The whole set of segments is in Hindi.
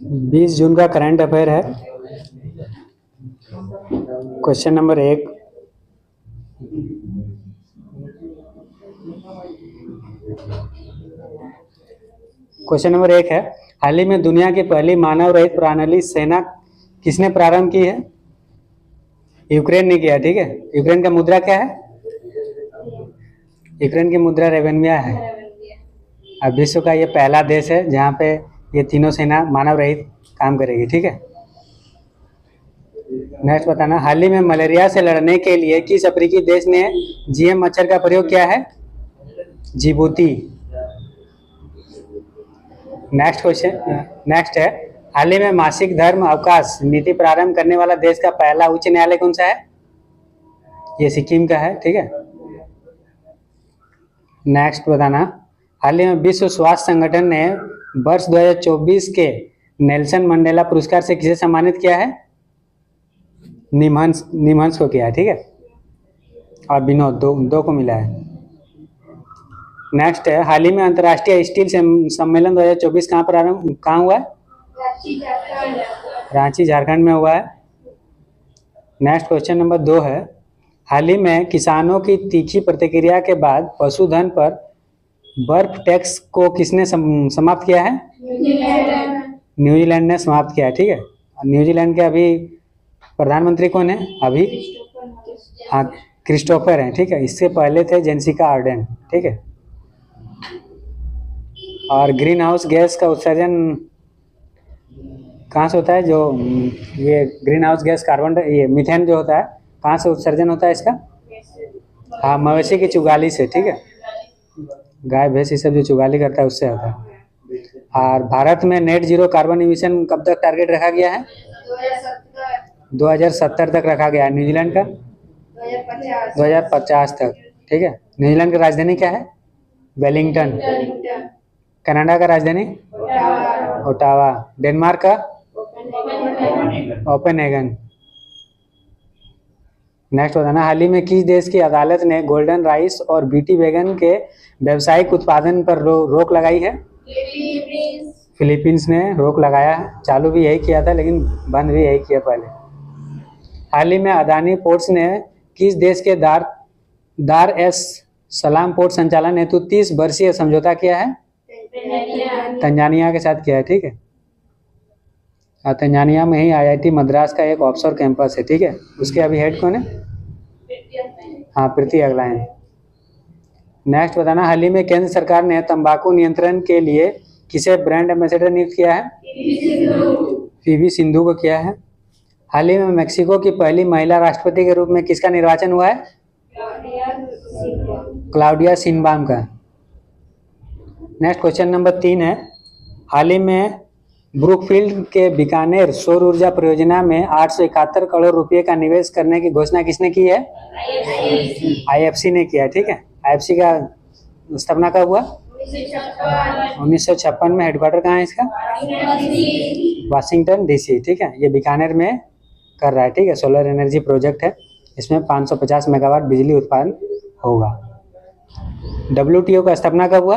20 जून का करंट अफेयर है। क्वेश्चन नंबर 1, है हाल ही में दुनिया की पहली मानव रहित प्रणाली सेना किसने प्रारंभ की है? यूक्रेन ने किया। ठीक है, यूक्रेन का मुद्रा क्या है? यूक्रेन की मुद्रा रेवेन्यू है। अब विश्व का ये पहला देश है जहाँ पे ये तीनों सेना मानव रहित काम करेगी। ठीक है, नेक्स्ट बताना, हाल ही में मलेरिया से लड़ने के लिए किस अफ्रीकी देश ने जीएम मच्छर का प्रयोग किया है? जिबूती। नेक्स्ट है, हाल ही में मासिक धर्म अवकाश नीति प्रारंभ करने वाला देश का पहला उच्च न्यायालय कौन सा है? ये सिक्किम का है। ठीक है, नेक्स्ट बताना, हाल ही में विश्व स्वास्थ्य संगठन ने वर्ष 2024 के नेल्सन मंडेला पुरस्कार से किसे सम्मानित किया है? निमहंस को किया है। ठीक है, और विनोद दो को मिला है। नेक्स्ट है, हाल ही में अंतर्राष्ट्रीय स्टील सम्मेलन 2024 कहाँ हुआ है? रांची झारखंड में हुआ है। नेक्स्ट क्वेश्चन नंबर 2 है, हाल ही में किसानों की तीखी प्रतिक्रिया के बाद पशुधन पर बर्फ टैक्स को किसने समाप्त किया है? न्यूजीलैंड ने समाप्त किया है। ठीक है, न्यूजीलैंड के अभी प्रधानमंत्री कौन है अभी? हाँ, क्रिस्टोफर हैं। ठीक है, इससे पहले थे जेसिका आर्डर्न। ठीक है, और ग्रीन हाउस गैस का उत्सर्जन कहाँ से होता है? जो ये ग्रीन हाउस गैस कार्बन, ये मीथेन जो होता है, कहाँ से उत्सर्जन होता है इसका? हाँ, मवेशी की चुगाली से। ठीक है, गाय भैंस ये सब जो चुगाली करता है उससे होता है। और भारत में नेट जीरो कार्बन इमिशन कब तक टारगेट रखा गया है? 2070 तक रखा गया है। न्यूजीलैंड का 2050 तक। ठीक है, न्यूजीलैंड की राजधानी क्या है? वेलिंगटन। कनाडा का राजधानी ओटावा। डेनमार्क का कोपेनहेगन। नेक्स्ट बताना, हाल ही में किस देश की अदालत ने गोल्डन राइस और बीटी वैगन के व्यावसायिक उत्पादन पर रोक लगाई है? फिलीपींस ने रोक लगाया है। चालू भी यही किया था लेकिन बंद भी यही किया पहले। हाल ही में अदानी पोर्ट्स ने किस देश के दार एस सलाम पोर्ट संचालन हेतु 30 वर्षीय समझौता किया है? तंजानिया के साथ किया है। ठीक है, और तंजानिया में ही आईआईटी मद्रास का एक ऑफशोर कैंपस है। ठीक है, उसके अभी हेड कौन है? हाँ, प्रीति अगलायन। नेक्स्ट बताना, हाल ही में केंद्र सरकार ने तंबाकू नियंत्रण के लिए किसे ब्रांड एम्बेसडर नियुक्त किया है? पीवी सिंधु को किया है। हाल ही में मेक्सिको की पहली महिला राष्ट्रपति के रूप में किसका निर्वाचन हुआ है? क्लाउडिया शिनबाम का। नेक्स्ट क्वेश्चन नंबर 3 है, हाल ही में ब्रुकफील्ड के बीकानेर सौर ऊर्जा परियोजना में 871 करोड़ रुपए का निवेश करने की घोषणा किसने की है? आईएफसी ने किया है। ठीक है, आईएफसी का स्थापना कब हुआ? 1956 में। हेडक्वार्टर कहाँ है इसका? Washington DC. ठीक है, ये बीकानेर में कर रहा है। ठीक है, सोलर एनर्जी प्रोजेक्ट है, इसमें 550 मेगावाट बिजली उत्पादन होगा। WTO का स्थापना कब हुआ?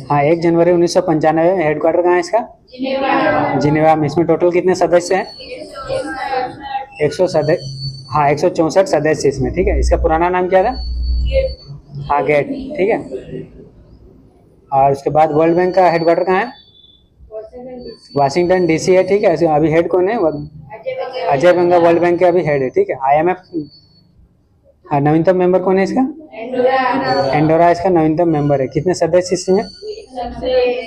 हाँ, 1 जनवरी 1995। हेडक्वार्टर कहाँ है इसका? जिनेवा में। इसमें टोटल कितने सदस्य हैं? 164 सदस्य इसमें। ठीक है, इसका पुराना नाम क्या था? हाँ, गेट। ठीक है, और उसके बाद वर्ल्ड बैंक का हेडक्वार्टर कहाँ है? वाशिंगटन डीसी है। ठीक है, अभी हेड कौन है? अजय बंगा वर्ल्ड बैंक के अभी हेड है। ठीक है, IMF नवीनतम मेंबर कौन है इसका? एंडोरा इसका नवीनतम मेंबर है। कितने सदस्य इसमें?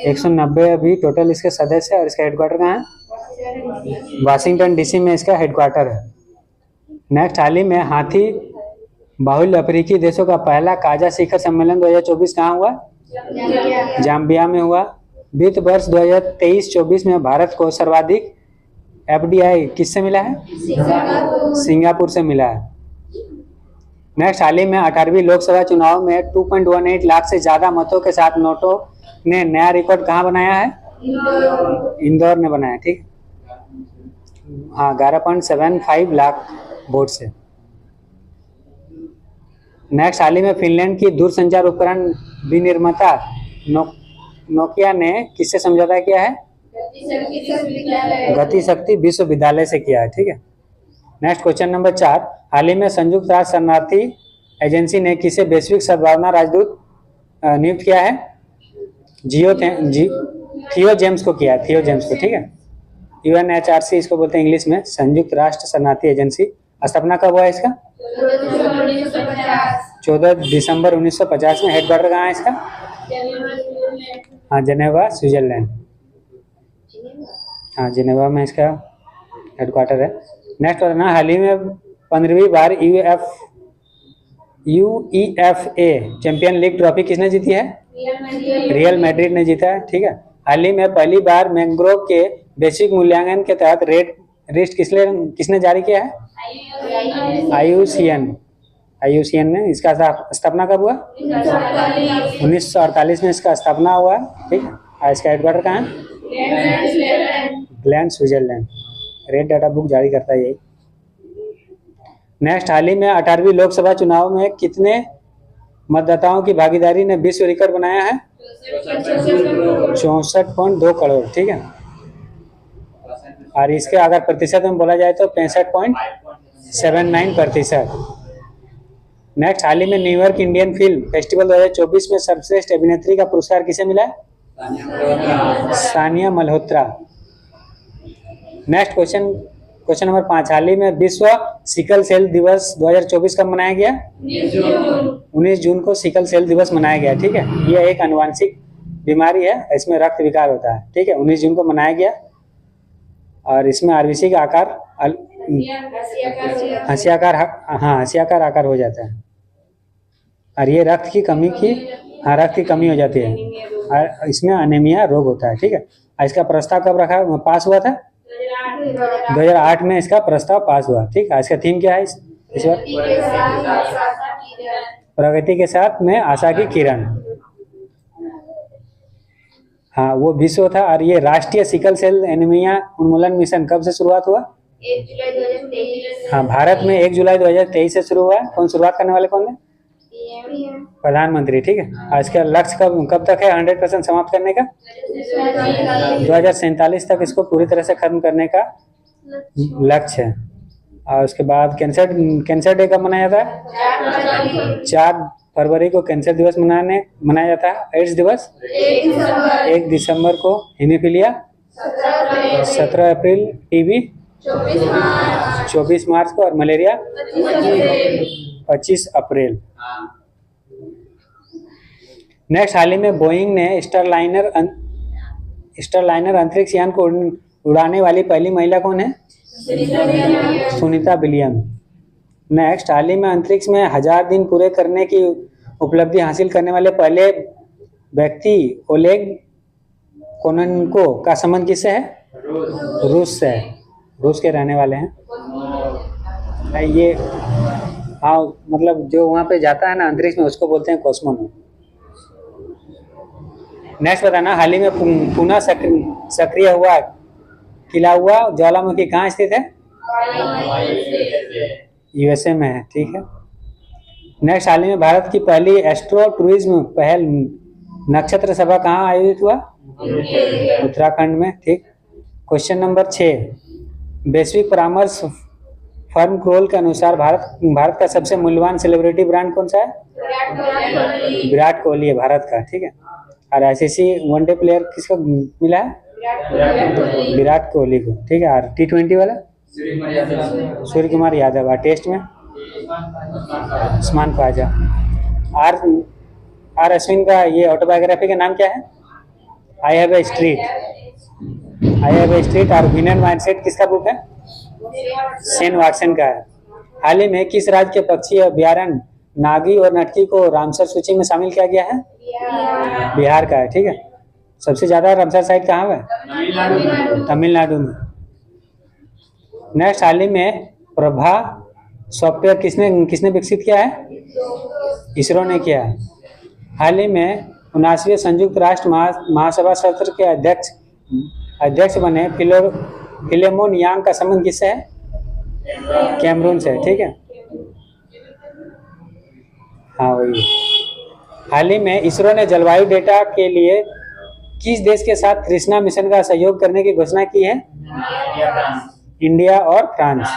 190 अभी टोटल इसके सदस्य है। और इसका हेडक्वार्टर कहाँ है? वाशिंगटन डीसी में इसका हेडक्वार्टर है। नेक्स्ट, हाल ही में हाथी बाहुल्य अफ्रीकी देशों का पहला काजा शिखर सम्मेलन 2024 कहाँ हुआ? जाम्बिया में हुआ। वित्त वर्ष 2023-24 में भारत को सर्वाधिक FDI किससे मिला है? सिंगापुर से मिला है। नेक्स्ट, हाल ही में 18वीं लोकसभा चुनाव में 2.18 लाख से ज्यादा मतों के साथ नोटो ने नया रिकॉर्ड कहाँ बनाया है? इंदौर ने बनाया। ठीक, हाँ, 11.75 लाख वोट से। नेक्स्ट, हाल ही में फिनलैंड की दूरसंचार उपकरण विनिर्माता नोकिया ने किससे समझौता किया है? गति शक्ति विश्वविद्यालय से किया है, ठीक है। नेक्स्ट क्वेश्चन नंबर 4, हाल ही में संयुक्त राष्ट्र शरणार्थी एजेंसी ने किसे वैश्विक सद्भावना राजदूत नियुक्त किया है? थियो जेम्स को किया है, थियो जेम्स को, ठीक है। UNHRC इसको बोलते हैं इंग्लिश में, संयुक्त राष्ट्र शरणार्थी एजेंसी। स्थापना कब हुआ है इसका? 14 दिसंबर 1950 में। हेडक्वार्टर कहाँ है इसका? हाँ, जेनेवा, स्विट्जरलैंड। हाँ, जेनेवा में इसका हेडक्वार्टर है। नेक्स्ट बताना, हाल ही में 15वीं बार UEFA चैंपियन लीग ट्रॉफी किसने जीती है? रियल मैड्रिड ने जीता है, ठीक है। हाल ही में पहली बार मैंग्रोव के वैश्विक मूल्यांकन के तहत रेड लिस्ट किसने जारी किया है? IUCN ने। इसका स्थापना कब हुआ? 1948 में इसका स्थापना हुआ, ठीक है। इसका हेडक्वार्टर कहाँ है? Gland, Switzerland. Red data book जारी करता है यही। नेक्स्ट, हाल ही में 18वीं लोकसभा चुनाव में कितने मतदाताओं की भागीदारी ने विश्व रिकॉर्ड बनाया है? 64.2 करोड़, ठीक है। और इसके अगर प्रतिशत में बोला जाए तो 65.79%। नेक्स्ट, हाल ही में न्यूयॉर्क इंडियन फिल्म फेस्टिवल 2024 में सर्वश्रेष्ठ अभिनेत्री का पुरस्कार किसे मिला? Sania Malhotra. Next question number 5, हाल ही में विश्व सिकल सेल दिवस 2024 कब मनाया गया? 19 जून को सिकल सेल दिवस मनाया गया, ठीक है। यह एक आनुवांशिक बीमारी है, इसमें रक्त विकार होता है, ठीक है। 19 जून को मनाया गया और इसमें RBC का आकार हंसियाकार आकार हो जाता है और ये रक्त की कमी हो जाती है और इसमें अनीमिया रोग होता है, ठीक है। इसका प्रस्ताव कब पास हुआ था? 2008 में इसका प्रस्ताव पास हुआ, ठीक है। इसका थीम क्या है इस बार? प्रगति के साथ में आशा की किरण। हाँ, वो विश्व था। और ये राष्ट्रीय सिकल सेल एनीमिया उन्मूलन मिशन कब से शुरुआत हुआ? 1 जुलाई 2023। हाँ, भारत में 1 जुलाई 2023 से शुरू हुआ है। कौन शुरुआत करने वाले कौन है? प्रधानमंत्री, ठीक है। और इसका लक्ष्य कब तक है 100% समाप्त करने का? 2047 तक इसको पूरी तरह से खत्म करने का लक्ष्य है। और उसके बाद कैंसर डे कब मनाया जाता है? 4 फरवरी को कैंसर दिवस मनाया जाता है। एड्स दिवस 1 दिसंबर को। हीमोफीलिया 17 अप्रैल। टीबी 24 मार्च को। और मलेरिया 25 अप्रैल। नेक्स्ट, हाल ही में बोइंग ने स्टारलाइनर अंतरिक्ष यान को उड़ाने वाली पहली महिला कौन है? सुनीता विलियम। नेक्स्ट, हाल ही में अंतरिक्ष में 1000 दिन पूरे करने की उपलब्धि हासिल करने वाले पहले व्यक्ति ओलेग कोनन्को का संबंध किससे है? रूस से। रूस के रहने वाले हैं ये। हाँ, मतलब जो वहाँ पे जाता है ना अंतरिक्ष में, उसको बोलते हैं कॉस्मोनॉट। नेक्स्ट बताना, हाल ही में पुनः सक्रिय हुआ खिला हुआ ज्वालामुखी कहाँ स्थित है? USA में है, ठीक है। नेक्स्ट, हाल ही में भारत की पहली एस्ट्रो टूरिज्म पहल नक्षत्र सभा कहाँ आयोजित हुआ? उत्तराखंड में, ठीक। क्वेश्चन नंबर 6, वैश्विक परामर्श फर्म क्रोल के अनुसार भारत का सबसे मूल्यवान सेलिब्रिटी ब्रांड कौन सा है? विराट कोहली है भारत का, ठीक है। और ICC वनडे प्लेयर किसको मिला है? विराट कोहली को, ठीक है। और T20 वाला सूर्य कुमार यादव। और टेस्ट में उस्मान ख्वाजा। आर अश्विन का ये ऑटोबायोग्राफी का नाम क्या है? I have a street. और विनर माइंडसेट किसका बुक है? शेन वाटसन का है। हाल ही में किस राज्य के पक्षी अभ्यारण्य नागी और नटकी को रामसर सूची में शामिल किया गया है? बिहार का है, ठीक है। सबसे ज्यादा रामसर साइट कहाँ है? तमिलनाडु में। नेक्स्ट, हाल ही में प्रभा सॉफ्टवेयर किसने विकसित किया है? इसरो ने किया है। हाल ही में 79वें संयुक्त राष्ट्र महासभा सत्र के अध्यक्ष बने फिलेमोन यांग का संबंध किससे है? कैमरून से, ठीक है। हाँ, वही। हाल ही में इसरो ने जलवायु डेटा के लिए किस देश के साथ कृष्णा मिशन का सहयोग करने की घोषणा की है? इंडिया और फ्रांस।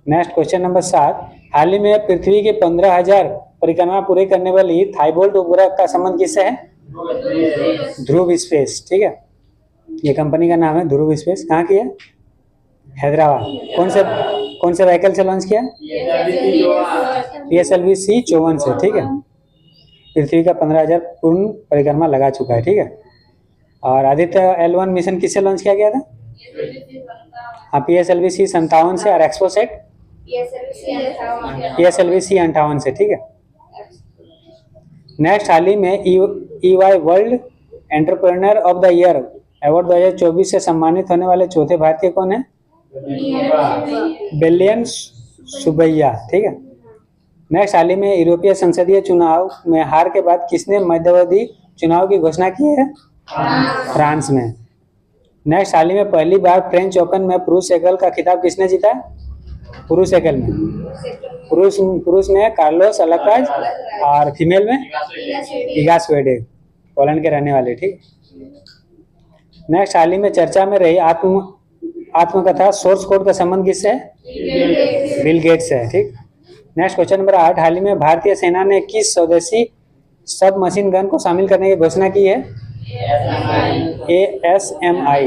नेक्स्ट क्वेश्चन नंबर 7, हाल ही में पृथ्वी के 15,000 परिक्रमा पूरे करने वाली थाईबोल्ट उपग्रह का संबंध किससे है? ध्रुव स्पेस। ठीक है, ये कंपनी का नाम है ध्रुव स्पेस। कहाँ की है? हैदराबाद। कौन से व्हीकल से लॉन्च किया? PSLV C-54 से। ठीक है, पृथ्वी का 15,000 पूर्ण परिक्रमा लगा चुका है। ठीक है, और आदित्य L1 मिशन किससे लॉन्च किया गया था? हाँ, PSLV C-57 से। और एक्सपोसेट PSLV C-58 से। ठीक है, नेक्स्ट, हाल ही में EY world entrepreneur of the year award 2024 से सम्मानित होने वाले चौथे भारतीय कौन है? बिलियन सुबैया। ठीक है, नेक्स्ट, हाल ही में यूरोपीय संसदीय चुनाव में हार के बाद किसने मध्यावधि चुनाव की घोषणा की है? फ्रांस में। नेक्स्ट, हाल ही में पहली बार फ्रेंच ओपन में पुरुष एकल का खिताब किसने जीता? पुरुष एकल में पुरुष में कार्लोस अल्काराज और फीमेल में इगा स्वीडेक, पोलैंड के रहने वाले। ठीक, नेक्स्ट, हाल ही में चर्चा में रही आत्मकथा सोर्स कोड का संबंध किससे है? बिल गेट्स है। ठीक, नेक्स्ट क्वेश्चन नंबर 8, हाल ही में भारतीय सेना ने किस स्वदेशी सब मशीन गन को शामिल करने की घोषणा की है? ASMI।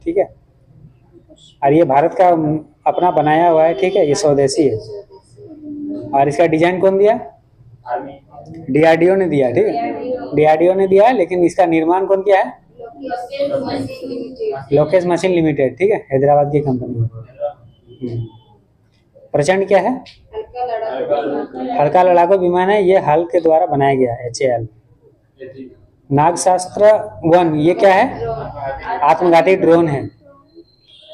ठीक है, और ये भारत का अपना बनाया हुआ है। ठीक है, ये स्वदेशी है। और इसका डिजाइन कौन दिया? DRDO ने दिया। ठीक है, DRDO ने दिया, लेकिन इसका निर्माण कौन किया है? Lokesh machine limited. ठीक है, हैदराबाद की कंपनी है। प्रचंड क्या है? हल्का लड़ाकू विमान है। ये हल के द्वारा बनाया गया है, HAL। नागशास्त्र 1, ये क्या है? आत्मघाती ड्रोन है।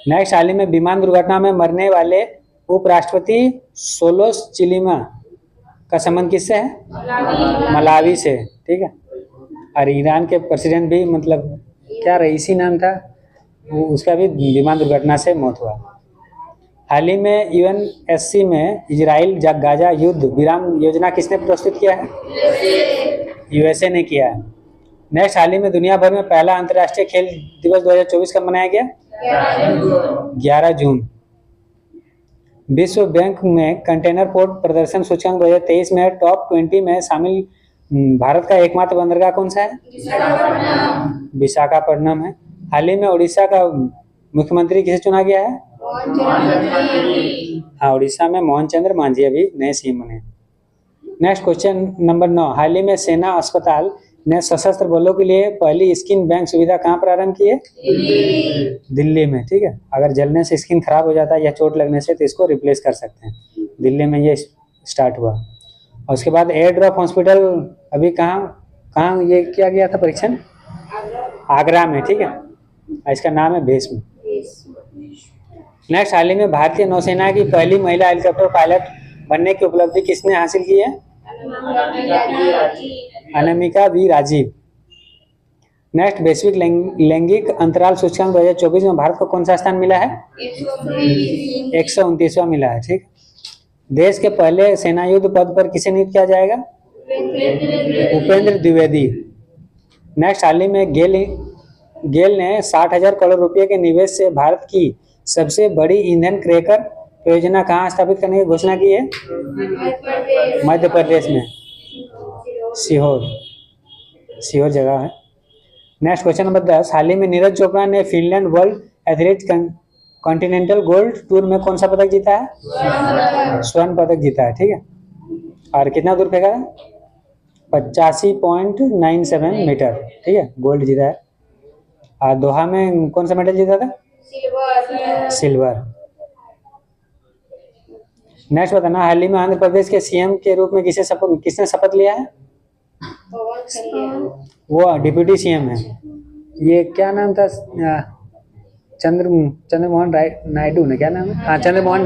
नेक्स्ट, हाल ही में विमान दुर्घटना में मरने वाले उपराष्ट्रपति सोलोस चिलिमा का संबंध किससे है? मलावी से। ठीक है, और ईरान के प्रेसिडेंट भी, मतलब क्या रईसी नाम था, उसका भी विमान दुर्घटना से मौत हुआ। हाल ही में UNSC में इजराइल गाजा युद्ध विराम योजना किसने प्रस्तुत किया है? USA ने किया है। नेक्स्ट, हाल ही में दुनिया भर में पहला अंतर्राष्ट्रीय खेल दिवस 2024 कब मनाया गया? 11 जून। विश्व बैंक में कंटेनर पोर्ट प्रदर्शन सूचकांक 2023 में टॉप 20 में शामिल भारत का एकमात्र बंदरगाह कौन सा है? विशाखापट्टनम है। हाल ही में उड़ीसा का मुख्यमंत्री किसे चुना गया है? हाँ, उड़ीसा में मोहन चंद्र मांझी अभी नए CM बने। नेक्स्ट क्वेश्चन नंबर 9, हाल ही में सेना अस्पताल ने सशस्त्र बलों के लिए पहली स्किन बैंक सुविधा कहाँ प्रारंभ की है? दिल्ली में। ठीक है, अगर जलने से स्किन खराब हो जाता है या चोट लगने से, तो इसको रिप्लेस कर सकते हैं। दिल्ली में ये स्टार्ट हुआ। और उसके बाद एयर ड्रॉप हॉस्पिटल अभी कहाँ ये किया गया था परीक्षण? आगरा में। ठीक है, इसका नाम है भीष्म। नेक्स्ट, हाल ही में भारतीय नौसेना की पहली महिला हेलीकॉप्टर पायलट बनने की उपलब्धि किसने हासिल की है? अनामिका वी राजीव। नेक्स्ट, वैश्विक लैंगिक अंतराल सूचकांक 2024 में भारत को कौन सा स्थान मिला है? 129वां मिला है। ठीक, देश के पहले सेनायुद्ध पद पर किसे नियुक्त किया जाएगा? उपेंद्र द्विवेदी। नेक्स्ट, हाल ही में गेल ने 60,000 करोड़ रुपए के निवेश से भारत की सबसे बड़ी ईंधन क्रैकर परियोजना कहाँ स्थापित करने की घोषणा की है? मध्य प्रदेश में सीहोर जगह है। नेक्स्ट क्वेश्चन नंबर 10, हाल ही में नीरज चोपड़ा ने Finland world athletics continental gold tour में कौन सा पदक जीता है? स्वर्ण पदक जीता है। ठीक है, और कितना दूर फेंका है? 85.97 मीटर। ठीक है, गोल्ड जीता है। और दोहा में कौन सा मेडल जीता था? सिल्वर। नेक्स्ट बताना, हाल ही में आंध्र प्रदेश के CM के रूप में किसने शपथ लिया है? वो डिप्यूटी CM है। ये क्या नाम था? चंद्रमोहन नायडू ने, क्या नाम है? हाँ, चंद्रमोहन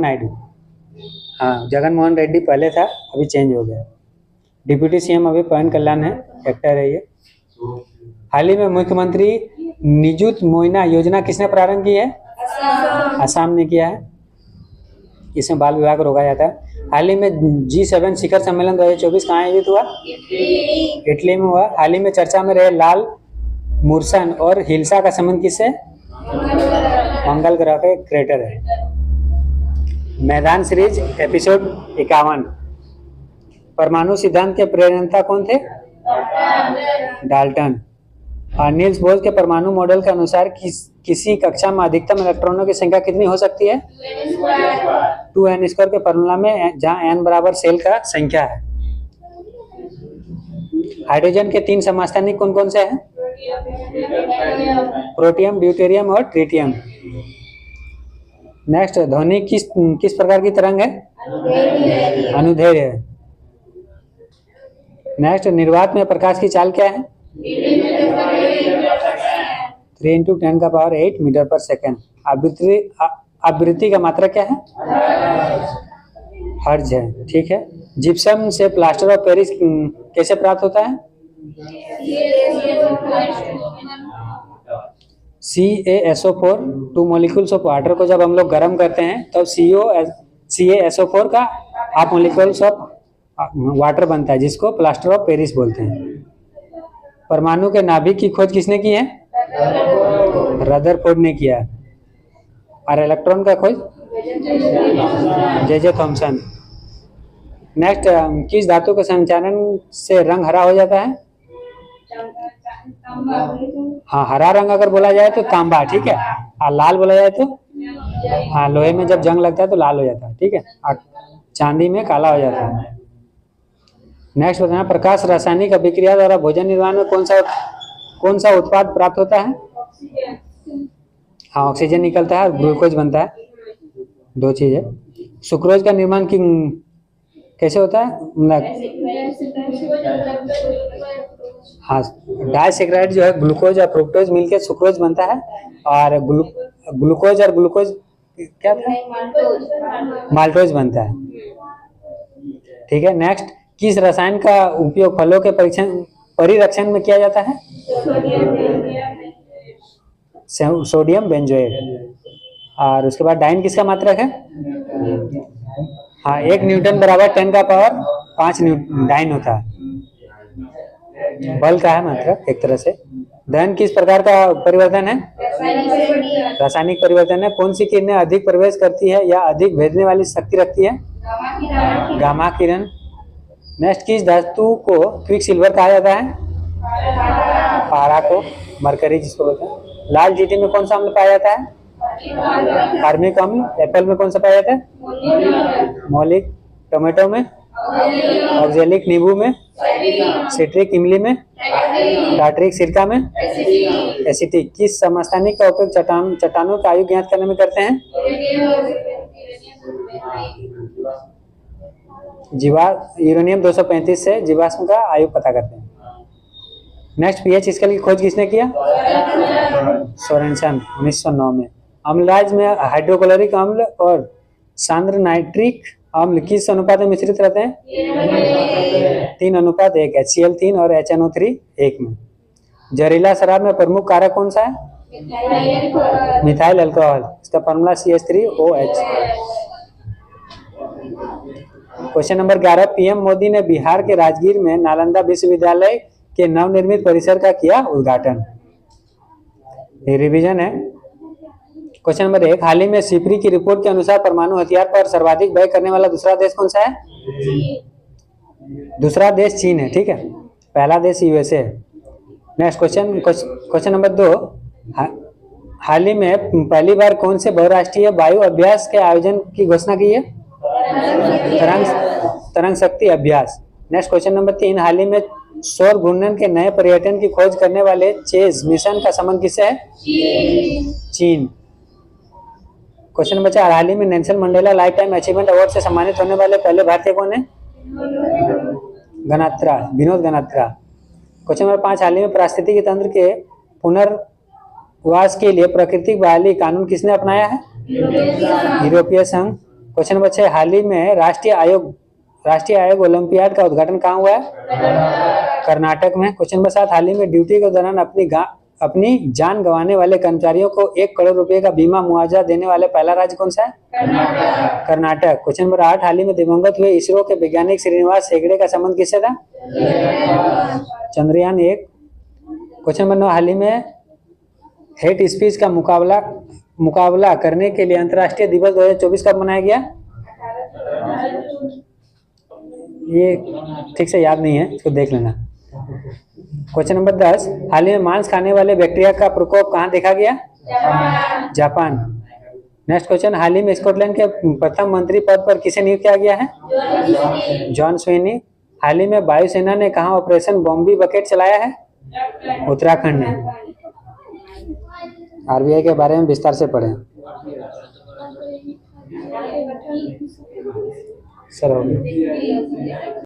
नायडू। हाँ, जगन मोहन रेड्डी पहले था, अभी चेंज हो गया। डिप्यूटी CM अभी पवन कल्याण है, एक्टर है ये। हाल ही में मुख्यमंत्री निजुत मोइना योजना किसने प्रारंभ की है? असम ने किया है। इसमें बाल विवाह को रोका जाता है। हाल ही में G7 शिखर सम्मेलन 2024 कहाँ आयोजित हुआ? इटली में हुआ। हाल ही में चर्चा में रहे लाल मुर्सन और हिल्सा का संबंध किससे? मंगल ग्रह का एक क्रेटर है। मैदान सीरीज एपिसोड 51। परमाणु सिद्धांत के प्रणेता कौन थे? डाल्टन। और नील्स बोर के परमाणु मॉडल के अनुसार किसी कक्षा में अधिकतम इलेक्ट्रॉनों की संख्या कितनी हो सकती है? 2n² के फॉर्मूला में, जहां n बराबर सेल का संख्या है। हाइड्रोजन के 3 समस्थानिक कौन कौन से हैं? प्रोटियम, ड्यूटेरियम और ट्रिटियम। नेक्स्ट, ध्वनि किस प्रकार की तरंग है? अनुदैर्ध्य है। नेक्स्ट, निर्वात में प्रकाश की चाल क्या है? 3 × 10⁸ मीटर पर सेकेंड। आवृत्ति का मात्रा क्या है? हर्ज है। ठीक है। जिप्सम से प्लास्टर ऑफ पेरिस कैसे प्राप्त होता है? CaSO4 2 मॉलिक्यूल्स ऑफ वाटर को जब हम लोग गर्म करते हैं तब CaSO4 का हाफ मॉलिक्यूल्स ऑफ वाटर बनता है, जिसको प्लास्टर ऑफ पेरिस बोलते हैं। परमाणु के नाभिक की खोज किसने की है? रदरफोर्ड ने किया। और इलेक्ट्रॉन का खोज J.J. थॉमसन। नेक्स्ट, किस धातु के संचालन से रंग हरा हो जाता है? हाँ, हरा रंग अगर बोला जाए तो तांबा, ठीक है। और लाल बोला जाए तो, हाँ, लोहे में जब जंग लगता है तो लाल हो जाता है, ठीक है। और चांदी में काला हो जाता है। नेक्स्ट बताना, प्रकाश रासायनिक अभिक्रिया द्वारा भोजन निर्माण में कौन सा उत्पाद प्राप्त होता है? हाँ, ऑक्सीजन निकलता है और ग्लूकोज बनता है। 2 चीजें। सुक्रोज का निर्माण कैसे होता है? हाँ, डाइसैकेराइड जो है ग्लूकोज और फ्रुक्टोज मिलकर सुक्रोज बनता है। और ग्लूकोज और ग्लूकोज क्या था? माल्टोज बनता है। ठीक है। नेक्स्ट, किस रसायन का उपयोग फलों के परिरक्षण में किया जाता है? Sodium benzoate. और उसके बाद डाइन किसका मात्रक है? हाँ, 1 न्यूटन बराबर 10⁵ डाइन होता है। बल का है मात्रक एक तरह से। धन किस प्रकार का परिवर्तन है? रासायनिक परिवर्तन है। कौन सी किरणें अधिक प्रवेश करती है या अधिक भेजने वाली शक्ति रखती है? गामा किरण। नेक्स्ट, किस धातु को क्विक सिल्वर कहा जाता है? पारा को, मरकरी जिसको बोलते हैं। लाल चींटी में कौन सा अम्ल पाया जाता है? कार्मिक अम्ल। एप्पल में कौन सा पाया जाता है? मौलिक। टोमेटो में? ऑक्जेलिक। नींबू में? सिट्रिक। इमली में? टार्टरिक। सिरका में? एसिटिक। किस समस्थानिक का उपयोग चट्टानों का आयु ज्ञात करने में करते हैं? यूरेनियम 235 से जीवाश्म का आयु पता करते हैं। नेक्स्ट, पीएच स्केल की खोज किसने किया? सोरेनसन 1909 में। अम्लराज में हाइड्रोक्लोरिक अम्ल और सांद्र नाइट्रिक अम्ल किस अनुपात में मिश्रित रहते हैं? 3:1। HCl3 और HNO3 1 में। जहरीला शराब में प्रमुख कारक कौन सा है? Methyl alcohol. इसका formula CH3OH। Question number 11, PM Modi ने बिहार के राजगीर में नालंदा विश्वविद्यालय के नवनिर्मित परिसर का किया उद्घाटन। ये रिवीजन है। क्वेश्चन नंबर 1, हाल ही में सिपरी की रिपोर्ट के अनुसार परमाणु हथियार पर सर्वाधिक व्यय करने वाला दूसरा देश कौन सा है? दूसरा देश चीन है, ठीक है। पहला देश USA है। नेक्स्ट क्वेश्चन नंबर 2, हाल ही में पहली बार कौन से बहुराष्ट्रीय वायु अभ्यास के आयोजन की घोषणा की है? तरंग शक्ति अभ्यास। नेक्स्ट क्वेश्चन नंबर 3, हाल ही में सौर घूर्णन के नए पर्यटन की खोज करने वाले चेज मिशन का संबंध किससे है? चीन। क्वेश्चन नंबर 4, हाल ही में Nelson Mandela life time achievement award से सम्मानित होने वाले पहले भारतीय कौन है? विनोद गनात्रा। क्वेश्चन नंबर 5, हाल ही में पारिस्थितिकी तंत्र के पुनर्वास के लिए प्राकृतिक बहाली कानून किसने अपनाया है? यूरोपीय संघ। क्वेश्चन नंबर 6, हाल ही में राष्ट्रीय आयोग ओलंपियाड का उद्घाटन कहाँ हुआ है? कर्नाटक में। क्वेश्चन नंबर 7, हाल ही में ड्यूटी के दौरान अपनी जान गंवाने वाले कर्मचारियों को 1 करोड़ रुपए का बीमा मुआवजा देने वाले पहला राज्य कौन सा है? कर्नाटक। क्वेश्चन नंबर 8, हाल ही में दिवंगत हुए इसरो के वैज्ञानिक श्रीनिवास हेगड़े का संबंध किससे था? चंद्रयान 1। क्वेश्चन नंबर 9, हाल ही में हेट स्पीच का मुकाबला करने के लिए अंतर्राष्ट्रीय दिवस 2024 कब मनाया गया? ये ठीक से याद नहीं है, इसको देख लेना। क्वेश्चन नंबर 10, हाल ही में मांस खाने वाले बैक्टीरिया का प्रकोप कहाँ देखा गया? जापान। नेक्स्ट क्वेश्चन, हाल ही में स्कॉटलैंड के प्रथम मंत्री पद पर किसे नियुक्त किया गया है? जॉन स्वेनी। हाल ही में वायुसेना ने कहाँ ऑपरेशन बॉम्बी बकेट चलाया है? उत्तराखंड में। आरबीआई के बारे में विस्तार से पढ़ें। सर हो गया।